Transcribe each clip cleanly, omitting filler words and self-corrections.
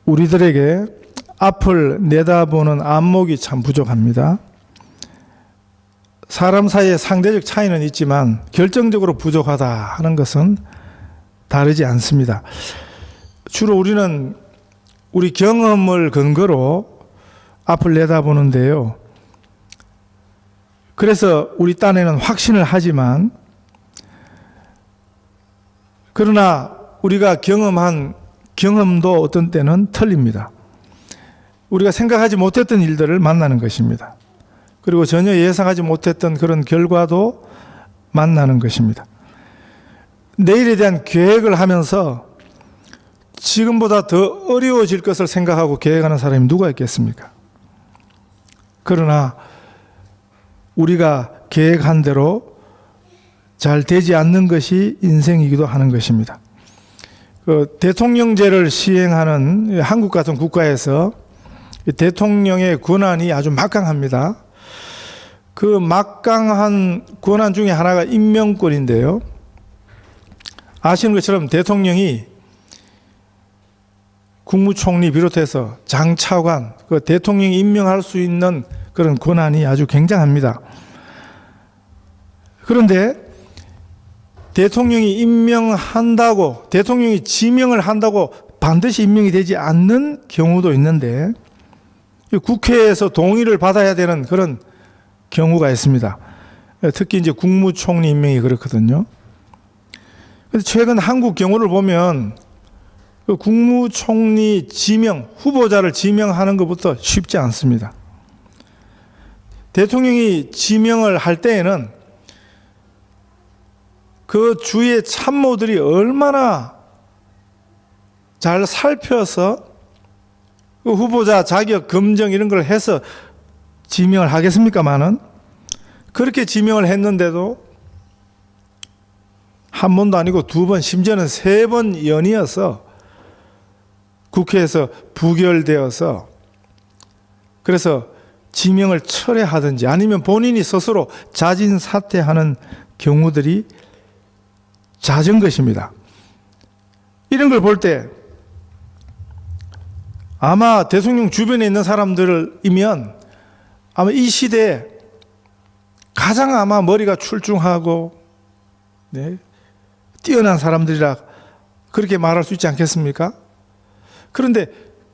우리들에게 앞을 내다보는 안목이 참 부족합니다. 사람 사이에 상대적 차이는 있지만 결정적으로 부족하다 하는 것은 다르지 않습니다. 주로 우리는 우리 경험을 근거로 앞을 내다보는데요. 그래서 우리 딴에는 확신을 하지만, 그러나 우리가 경험한 경험도 어떤 때는 틀립니다. 우리가 생각하지 못했던 일들을 만나는 것입니다. 그리고 전혀 예상하지 못했던 그런 결과도 만나는 것입니다. 내일에 대한 계획을 하면서 지금보다 더 어려워질 것을 생각하고 계획하는 사람이 누가 있겠습니까? 그러나 우리가 계획한 대로 잘 되지 않는 것이 인생이기도 하는 것입니다. 대통령제를 시행하는 한국 같은 국가에서 대통령의 권한이 아주 막강합니다. 그 막강한 권한 중에 하나가 임명권인데요. 아시는 것처럼 대통령이 국무총리 비롯해서 장차관, 그 대통령이 임명할 수 있는 그런 권한이 아주 굉장합니다. 그런데 대통령이 임명한다고, 대통령이 지명을 한다고 반드시 임명이 되지 않는 경우도 있는데, 국회에서 동의를 받아야 되는 그런 경우가 있습니다. 특히 이제 국무총리 임명이 그렇거든요. 그런데 최근 한국 경우를 보면 그 국무총리 지명, 후보자를 지명하는 것부터 쉽지 않습니다. 대통령이 지명을 할 때에는 그 주위의 참모들이 얼마나 잘 살펴서 그 후보자 자격 검증 이런 걸 해서 지명을 하겠습니까마는, 그렇게 지명을 했는데도 한 번도 아니고 두 번, 심지어는 세 번 연이어서 국회에서 부결되어서, 그래서 지명을 철회하든지 아니면 본인이 스스로 자진 사퇴하는 경우들이 잦은 것입니다. 이런 걸 볼 때 아마 대통령 주변에 있는 사람들이면 아마 이 시대에 가장 아마 머리가 출중하고 뛰어난 사람들이라 그렇게 말할 수 있지 않겠습니까? 그런데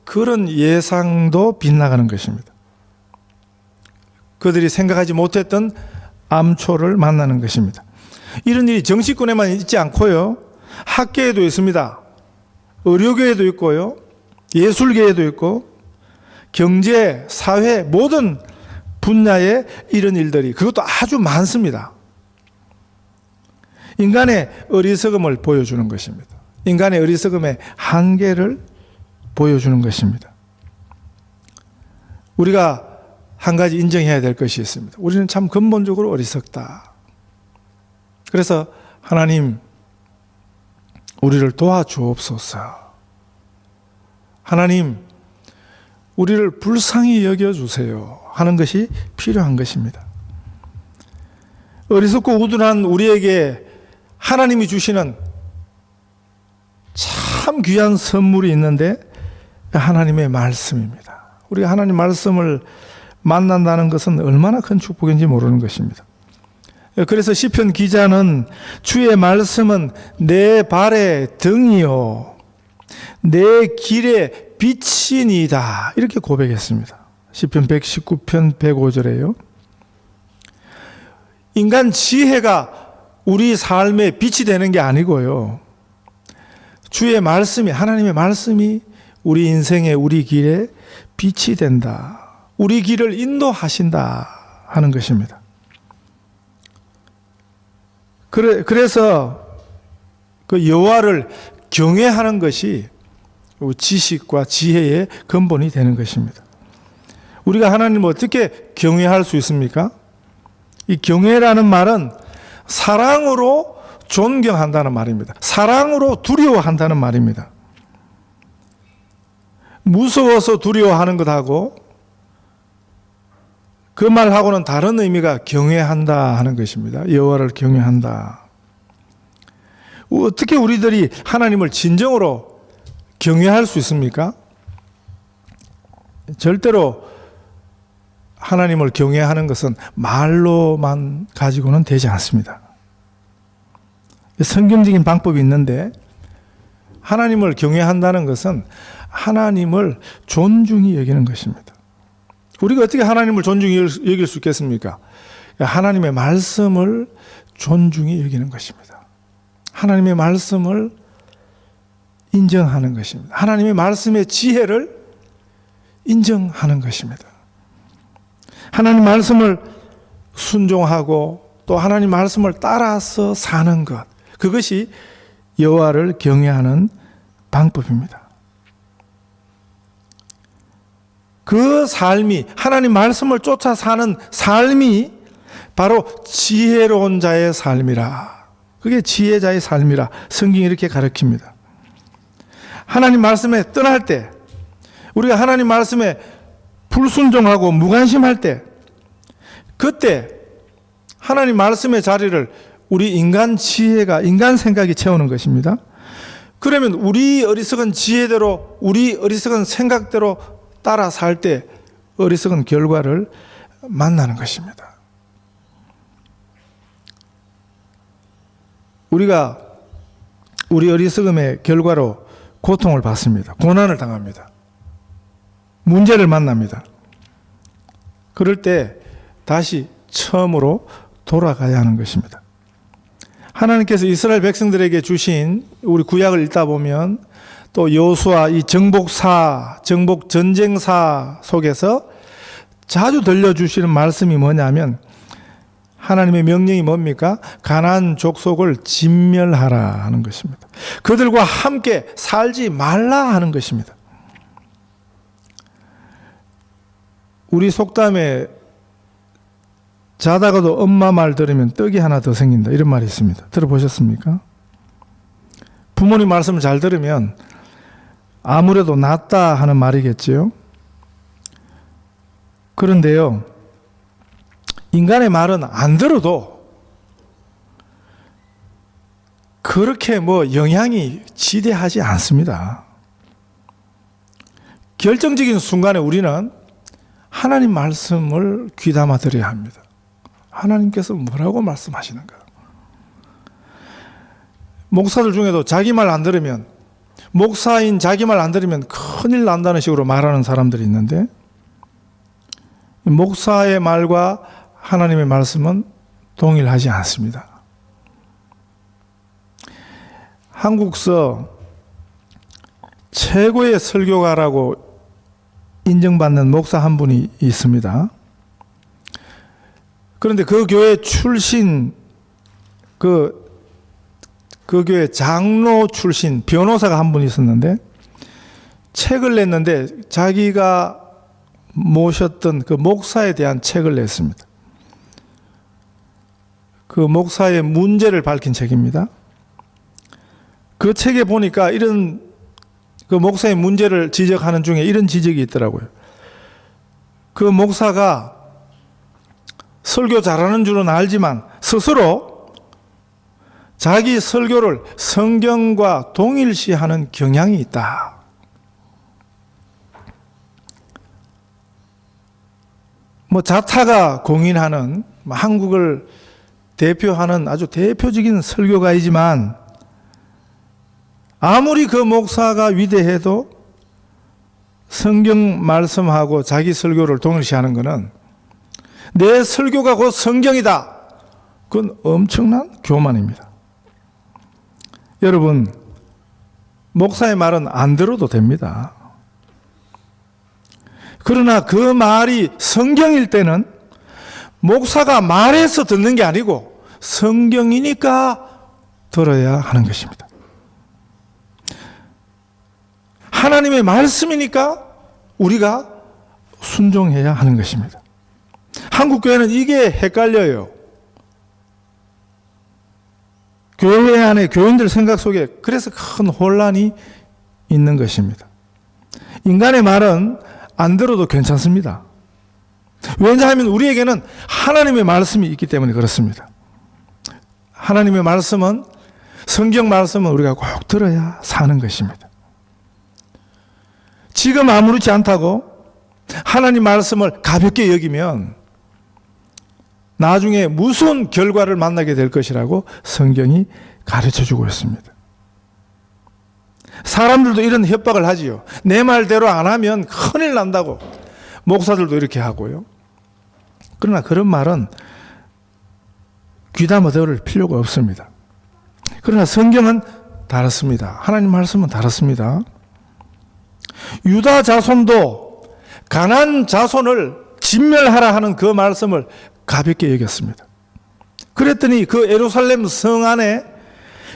그런 예상도 빗나가는 것입니다. 그들이 생각하지 못했던 암초를 만나는 것입니다. 이런 일이 정치권에만 있지 않고요, 학계에도 있습니다. 의료계에도 있고요, 예술계에도 있고, 경제, 사회 모든 분야에 이런 일들이, 그것도 아주 많습니다. 인간의 어리석음을 보여주는 것입니다. 인간의 어리석음의 한계를 보여주는 것입니다. 우리가 한 가지 인정해야 될 것이 있습니다. 우리는 참 근본적으로 어리석다. 그래서 하나님, 우리를 도와주옵소서. 하나님, 우리를 불쌍히 여겨주세요 하는 것이 필요한 것입니다. 어리석고 우둔한 우리에게 하나님이 주시는 참 귀한 선물이 있는데, 하나님의 말씀입니다. 우리가 하나님 말씀을 만난다는 것은 얼마나 큰 축복인지 모르는 것입니다. 그래서 시편 기자는 주의 말씀은 내 발의 등이요 내 길의 빛이니이다 이렇게 고백했습니다. 시편 119편 105절에요. 인간 지혜가 우리 삶의 빛이 되는 게 아니고요, 주의 말씀이, 하나님의 말씀이 우리 인생의, 우리 길에 빛이 된다, 우리 길을 인도하신다 하는 것입니다. 그래서 그 여호와를 경외하는 것이 지식과 지혜의 근본이 되는 것입니다. 우리가 하나님을 어떻게 경외할 수 있습니까? 이 경외라는 말은 사랑으로 존경한다는 말입니다. 사랑으로 두려워한다는 말입니다. 무서워서 두려워하는 것하고 그 말하고는 다른 의미가 경외한다 하는 것입니다. 여호와를 경외한다. 어떻게 우리들이 하나님을 진정으로 경외할 수 있습니까? 절대로 하나님을 경외하는 것은 말로만 가지고는 되지 않습니다. 성경적인 방법이 있는데, 하나님을 경외한다는 것은 하나님을 존중히 여기는 것입니다. 우리가 어떻게 하나님을 존중히 여길 수 있겠습니까? 하나님의 말씀을 존중히 여기는 것입니다. 하나님의 말씀을 인정하는 것입니다. 하나님의 말씀의 지혜를 인정하는 것입니다. 하나님 말씀을 순종하고 또 하나님 말씀을 따라서 사는 것, 그것이 여호와를 경외하는 방법입니다. 그 삶이, 하나님 말씀을 쫓아 사는 삶이 바로 지혜로운 자의 삶이라. 그게 지혜자의 삶이라 성경이 이렇게 가르칩니다. 하나님 말씀에 떠날 때, 우리가 하나님 말씀에 불순종하고 무관심할 때, 그때 하나님 말씀의 자리를 우리 인간 지혜가, 인간 생각이 채우는 것입니다. 그러면 우리 어리석은 지혜대로, 우리 어리석은 생각대로 따라 살 때 어리석은 결과를 만나는 것입니다. 우리가 우리 어리석음의 결과로 고통을 받습니다. 고난을 당합니다. 문제를 만납니다. 그럴 때 다시 처음으로 돌아가야 하는 것입니다. 하나님께서 이스라엘 백성들에게 주신, 우리 구약을 읽다 보면 또 여호수아 이 정복사, 정복 전쟁사 속에서 자주 들려주시는 말씀이 뭐냐면, 하나님의 명령이 뭡니까? 가나안 족속을 진멸하라 하는 것입니다. 그들과 함께 살지 말라 하는 것입니다. 우리 속담에 자다가도 엄마 말 들으면 떡이 하나 더 생긴다, 이런 말이 있습니다. 들어보셨습니까? 부모님 말씀을 잘 들으면 아무래도 낫다 하는 말이겠지요. 그런데요, 인간의 말은 안 들어도 그렇게 영향이 지대하지 않습니다. 결정적인 순간에 우리는 하나님 말씀을 귀담아 들어야 합니다. 하나님께서 뭐라고 말씀하시는가? 목사들 중에도 자기 말 안 들으면, 목사인 자기 말 안 들으면 큰일 난다는 식으로 말하는 사람들이 있는데, 목사의 말과 하나님의 말씀은 동일하지 않습니다. 한국서 최고의 설교가라고 인정받는 목사 한 분이 있습니다. 그런데 그 교회 출신, 그 교회 장로 출신 변호사가 한 분 있었는데, 책을 냈는데 자기가 모셨던 그 목사에 대한 책을 냈습니다. 그 목사의 문제를 밝힌 책입니다. 그 책에 보니까 이런, 그 목사의 문제를 지적하는 중에 이런 지적이 있더라고요. 그 목사가 설교 잘하는 줄은 알지만 스스로 자기 설교를 성경과 동일시하는 경향이 있다. 자타가 공인하는, 한국을 대표하는 아주 대표적인 설교가이지만, 아무리 그 목사가 위대해도 성경 말씀하고 자기 설교를 동일시하는 것은 내 설교가 곧 성경이다, 그건 엄청난 교만입니다. 여러분, 목사의 말은 안 들어도 됩니다. 그러나 그 말이 성경일 때는 목사가 말해서 듣는 게 아니고 성경이니까 들어야 하는 것입니다. 하나님의 말씀이니까 우리가 순종해야 하는 것입니다. 한국 교회는 이게 헷갈려요. 교회 안에 교인들 생각 속에 그래서 큰 혼란이 있는 것입니다. 인간의 말은 안 들어도 괜찮습니다. 왜냐하면 우리에게는 하나님의 말씀이 있기 때문에 그렇습니다. 하나님의 말씀은, 성경 말씀은 우리가 꼭 들어야 사는 것입니다. 지금 아무렇지 않다고 하나님 말씀을 가볍게 여기면 나중에 무슨 결과를 만나게 될 것이라고 성경이 가르쳐주고 있습니다. 사람들도 이런 협박을 하지요. 내 말대로 안 하면 큰일 난다고. 목사들도 이렇게 하고요. 그러나 그런 말은 귀담아 들을 필요가 없습니다. 그러나 성경은 다릅니다. 하나님 말씀은 다릅니다. 유다 자손도 가나안 자손을 진멸하라 하는 그 말씀을 가볍게 여겼습니다. 그랬더니 그 예루살렘 성 안에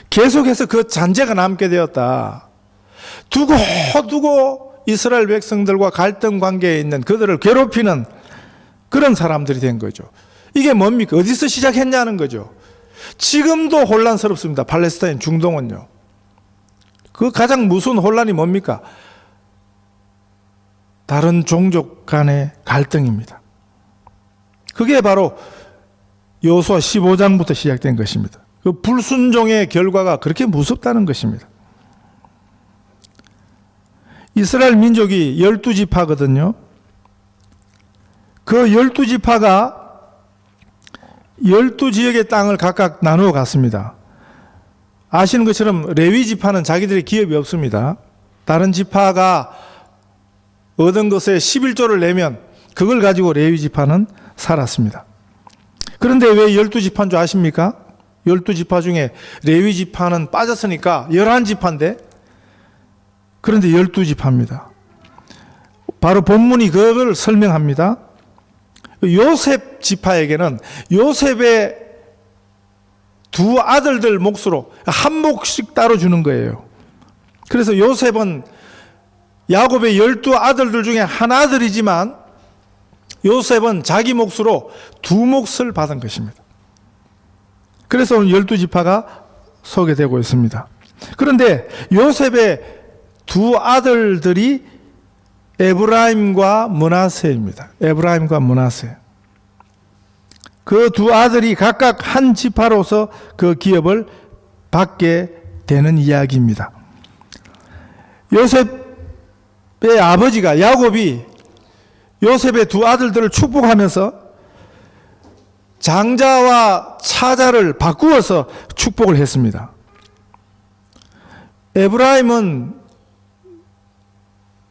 계속해서 그 잔재가 남게 되었다. 두고 이스라엘 백성들과 갈등 관계에 있는 그들을 괴롭히는 그런 사람들이 된 거죠. 이게 뭡니까? 어디서 시작했냐는 거죠. 지금도 혼란스럽습니다. 팔레스타인 중동은요. 그 가장 무서운 혼란이 뭡니까? 다른 종족 간의 갈등입니다. 그게 바로 여호수아 15장부터 시작된 것입니다. 그 불순종의 결과가 그렇게 무섭다는 것입니다. 이스라엘 민족이 12지파거든요. 그 12지파가 12지역의 땅을 각각 나누어 갔습니다. 아시는 것처럼 레위 지파는 자기들의 기업이 없습니다. 다른 지파가 얻은 것에 11조를 내면 그걸 가지고 레위 지파는 살았습니다. 그런데 왜 12지파인 줄 아십니까? 12지파 중에 레위 지파는 빠졌으니까 11지파인데, 그런데 12지파입니다. 바로 본문이 그걸 설명합니다. 요셉 지파에게는 요셉의 두 아들들 몫으로 한 몫씩 따로 주는 거예요. 그래서 요셉은 야곱의 12아들들 중에 한 아들이지만 요셉은 자기 몫으로 두 몫을 받은 것입니다. 그래서 오늘 12지파가 소개되고 있습니다. 그런데 요셉의 두 아들들이 에브라임과 므낫세입니다. 에브라임과 므낫세. 그 두 아들이 각각 한 지파로서 그 기업을 받게 되는 이야기입니다. 요셉의 아버지가 야곱이 요셉의 두 아들들을 축복하면서 장자와 차자를 바꾸어서 축복을 했습니다. 에브라임은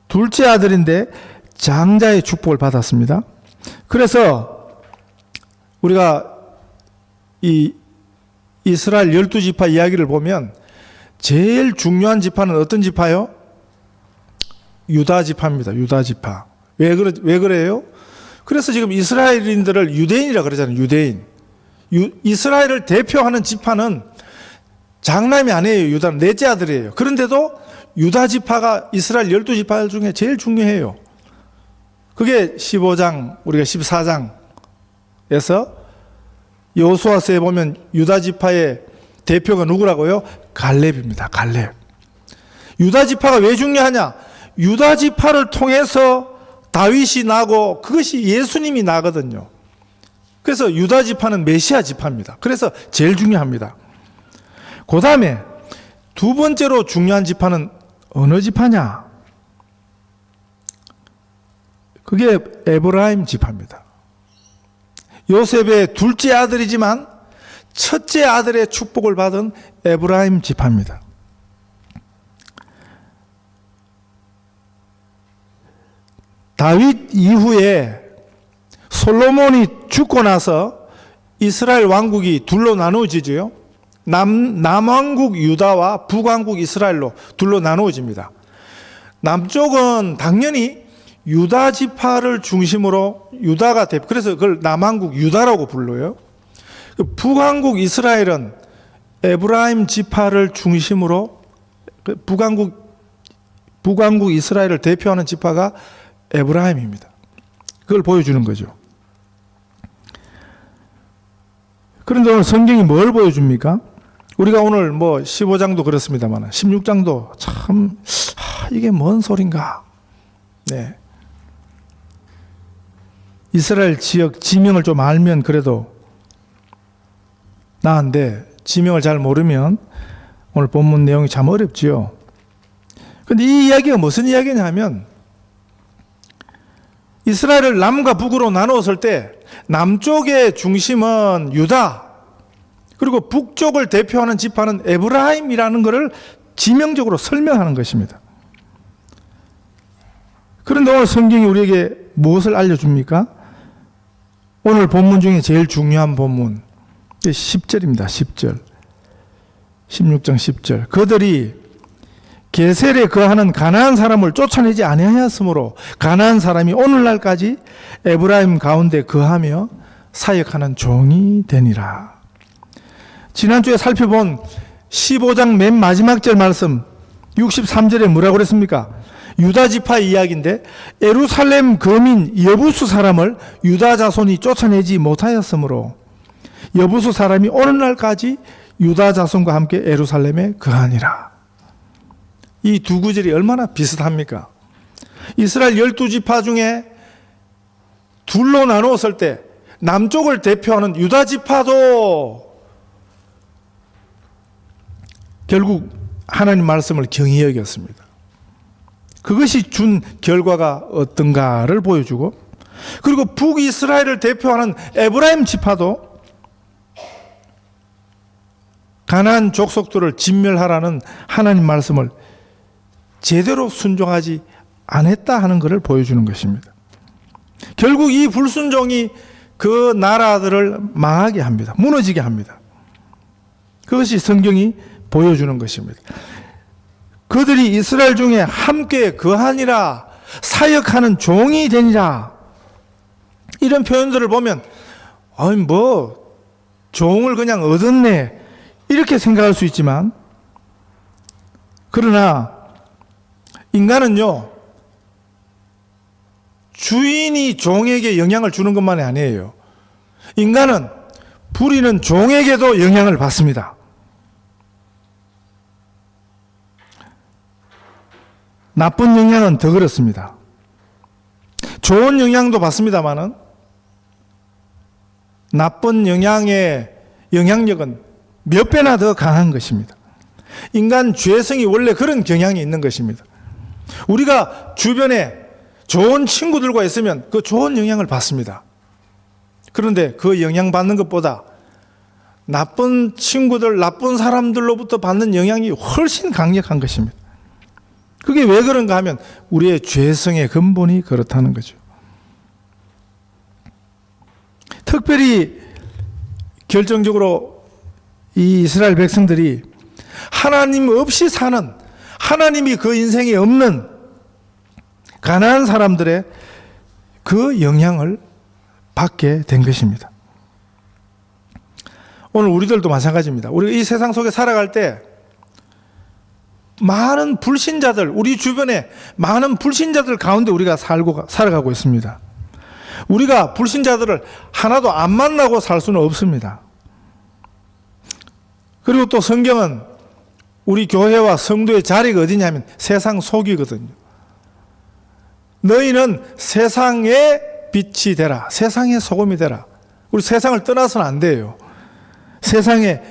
둘째 아들인데 장자의 축복을 받았습니다. 그래서 우리가 이 이스라엘 12지파 이야기를 보면 제일 중요한 지파는 어떤 지파요? 유다 지파입니다. 유다 지파. 왜 그래요? 그래서 지금 이스라엘인들을 유대인이라 그러잖아요. 유대인. 이스라엘을 대표하는 지파는 장남이 아니에요. 유다는 넷째 아들이에요. 그런데도 유다 지파가 이스라엘 12지파 중에 제일 중요해요. 그게 15장, 우리가 14장에서 여호수아서에 보면 유다 지파의 대표가 누구라고요? 갈렙입니다. 갈렙. 유다 지파가 왜 중요하냐? 유다 지파를 통해서 다윗이 나고 그것이 예수님이 나거든요. 그래서 유다 지파는 메시아 지파입니다. 그래서 제일 중요합니다. 그 다음에 두 번째로 중요한 지파는 어느 지파냐? 그게 에브라임 지파입니다. 요셉의 둘째 아들이지만 첫째 아들의 축복을 받은 에브라임 지파입니다. 다윗 이후에 솔로몬이 죽고 나서 이스라엘 왕국이 둘로 나누어지죠. 남왕국 유다와 북왕국 이스라엘로 둘로 나누어집니다. 남쪽은 당연히 유다 지파를 중심으로 유다가 그래서 그걸 남왕국 유다라고 불러요. 북왕국 이스라엘은 에브라임 지파를 중심으로 북왕국 이스라엘을 대표하는 지파가 에브라임입니다. 그걸 보여주는 거죠. 그런데 오늘 성경이 뭘 보여줍니까? 우리가 오늘 15장도 그렇습니다만 16장도 참 이게 뭔 소린가. 네. 이스라엘 지역 지명을 좀 알면 그래도 나은데 지명을 잘 모르면 오늘 본문 내용이 참 어렵지요. 그런데 이 이야기가 무슨 이야기냐 하면 이스라엘을 남과 북으로 나누었을 때 남쪽의 중심은 유다, 그리고 북쪽을 대표하는 지파는 에브라임이라는 것을 지명적으로 설명하는 것입니다. 그런데 오늘 성경이 우리에게 무엇을 알려줍니까? 오늘 본문 중에 제일 중요한 본문 10절입니다. 10절. 16장 10절. 그들이 게셀에 거하는 가나안 사람을 쫓아내지 아니하였으므로 가나안 사람이 오늘날까지 에브라임 가운데 거하며 사역하는 종이 되니라. 지난주에 살펴본 15장 맨 마지막 절 말씀 63절에 뭐라고 그랬습니까? 유다 지파 이야기인데 예루살렘 거민 여부수 사람을 유다 자손이 쫓아내지 못하였으므로 여부수 사람이 오늘날까지 유다 자손과 함께 예루살렘에 거하니라. 이 두 구절이 얼마나 비슷합니까? 이스라엘 12지파 중에 둘로 나누었을 때 남쪽을 대표하는 유다 지파도 결국 하나님 말씀을 경히 여겼습니다. 그것이 준 결과가 어떤가를 보여주고, 그리고 북이스라엘을 대표하는 에브라임 지파도 가나안 족속들을 진멸하라는 하나님 말씀을 제대로 순종하지 않았다 하는 것을 보여주는 것입니다. 결국 이 불순종이 그 나라들을 망하게 합니다. 무너지게 합니다. 그것이 성경이 보여주는 것입니다. 그들이 이스라엘 중에 함께 거하니라, 사역하는 종이 되니라, 이런 표현들을 보면 종을 그냥 얻었네 이렇게 생각할 수 있지만, 그러나 인간은요, 주인이 종에게 영향을 주는 것만이 아니에요. 인간은 부리는 종에게도 영향을 받습니다. 나쁜 영향은 더 그렇습니다. 좋은 영향도 받습니다만은 나쁜 영향의 영향력은 몇 배나 더 강한 것입니다. 인간 죄성이 원래 그런 경향이 있는 것입니다. 우리가 주변에 좋은 친구들과 있으면 그 좋은 영향을 받습니다. 그런데 그 영향받는 것보다 나쁜 친구들, 나쁜 사람들로부터 받는 영향이 훨씬 강력한 것입니다. 그게 왜 그런가 하면 우리의 죄성의 근본이 그렇다는 거죠. 특별히 결정적으로 이 이스라엘 백성들이 하나님 없이 사는, 하나님이 그 인생에 없는 가난한 사람들의 그 영향을 받게 된 것입니다. 오늘 우리들도 마찬가지입니다. 우리가 이 세상 속에 살아갈 때 많은 불신자들, 우리 주변에 많은 불신자들 가운데 우리가 살아가고 있습니다. 우리가 불신자들을 하나도 안 만나고 살 수는 없습니다. 그리고 또 성경은 우리 교회와 성도의 자리가 어디냐면 세상 속이거든요. 너희는 세상의 빛이 되라, 세상의 소금이 되라. 우리 세상을 떠나서는 안 돼요. 세상에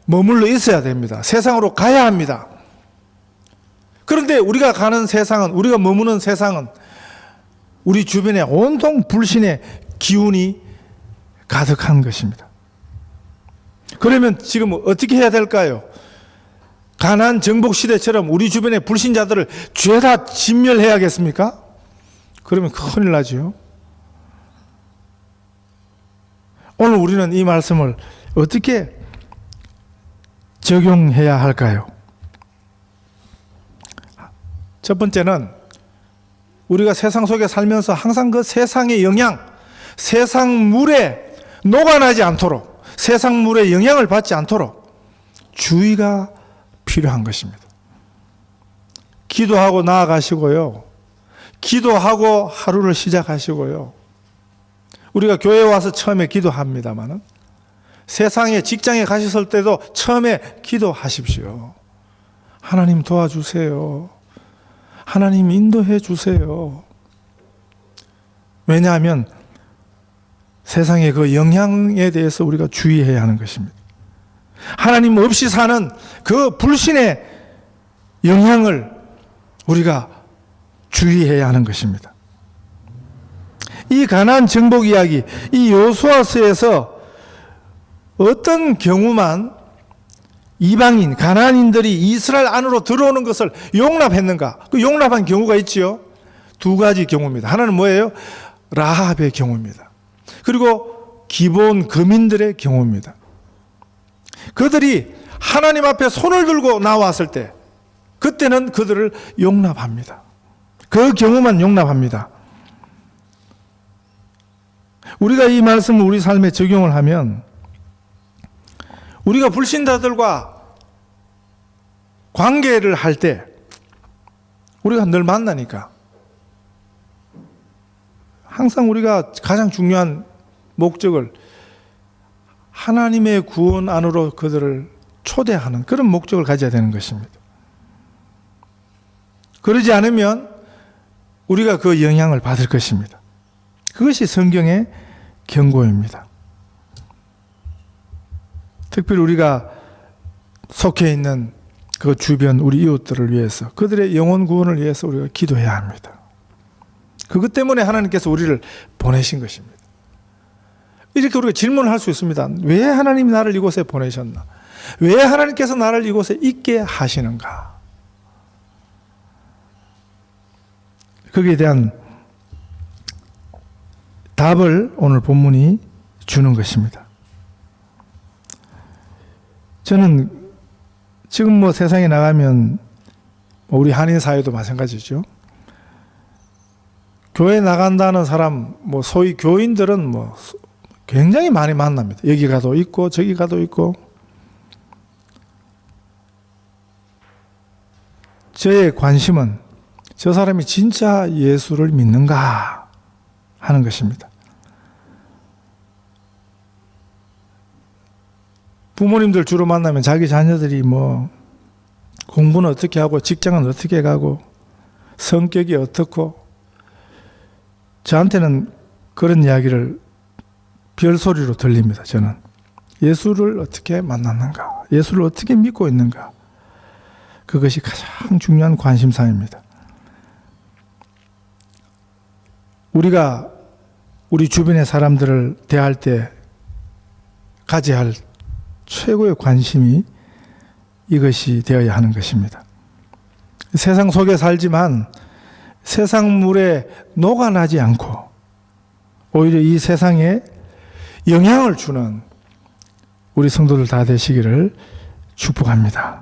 머물러 있어야 됩니다. 세상으로 가야 합니다. 그런데 우리가 가는 세상은, 우리가 머무는 세상은 우리 주변에 온통 불신의 기운이 가득한 것입니다. 그러면 지금 어떻게 해야 될까요? 가나안 정복 시대처럼 우리 주변의 불신자들을 죄다 진멸해야겠습니까? 그러면 큰일 나죠. 오늘 우리는 이 말씀을 어떻게 적용해야 할까요? 첫 번째는 우리가 세상 속에 살면서 항상 그 세상의 영향, 세상 물에 녹아나지 않도록, 세상 물에 영향을 받지 않도록 주의가 필요한 것입니다. 기도하고 나아가시고요. 기도하고 하루를 시작하시고요. 우리가 교회에 와서 처음에 기도합니다만 세상에 직장에 가셨을 때도 처음에 기도하십시오. 하나님 도와주세요. 하나님 인도해 주세요. 왜냐하면 세상의 그 영향에 대해서 우리가 주의해야 하는 것입니다. 하나님 없이 사는 그 불신의 영향을 우리가 주의해야 하는 것입니다. 이 가나안 정복 이야기, 이 여호수아서에서 어떤 경우만 이방인, 가나안인들이 이스라엘 안으로 들어오는 것을 용납했는가? 그 용납한 경우가 있지요. 두 가지 경우입니다. 하나는 뭐예요? 라합의 경우입니다. 그리고 기본 거민들의 경우입니다. 그들이 하나님 앞에 손을 들고 나왔을 때 그때는 그들을 용납합니다. 그 경우만 용납합니다. 우리가 이 말씀을 우리 삶에 적용을 하면 우리가 불신자들과 관계를 할 때 우리가 늘 만나니까 항상 우리가 가장 중요한 목적을 하나님의 구원 안으로 그들을 초대하는 그런 목적을 가져야 되는 것입니다. 그러지 않으면 우리가 그 영향을 받을 것입니다. 그것이 성경의 경고입니다. 특별히 우리가 속해 있는 그 주변 우리 이웃들을 위해서 그들의 영혼 구원을 위해서 우리가 기도해야 합니다. 그것 때문에 하나님께서 우리를 보내신 것입니다. 이렇게 우리가 질문을 할 수 있습니다. 왜 하나님이 나를 이곳에 보내셨나? 왜 하나님께서 나를 이곳에 있게 하시는가? 거기에 대한 답을 오늘 본문이 주는 것입니다. 저는 지금 세상에 나가면 우리 한인 사회도 마찬가지죠. 교회 나간다는 사람, 소위 교인들은 굉장히 많이 만납니다. 여기 가도 있고 저기 가도 있고. 저의 관심은 저 사람이 진짜 예수를 믿는가 하는 것입니다. 부모님들 주로 만나면 자기 자녀들이 공부는 어떻게 하고 직장은 어떻게 가고 성격이 어떻고 저한테는 그런 이야기를 별소리로 들립니다. 저는 예수를 어떻게 만났는가, 예수를 어떻게 믿고 있는가, 그것이 가장 중요한 관심사입니다. 우리가 우리 주변의 사람들을 대할 때 가져야 할 최고의 관심이 이것이 되어야 하는 것입니다. 세상 속에 살지만 세상 물에 녹아나지 않고 오히려 이 세상에 영향을 주는 우리 성도들 다 되시기를 축복합니다.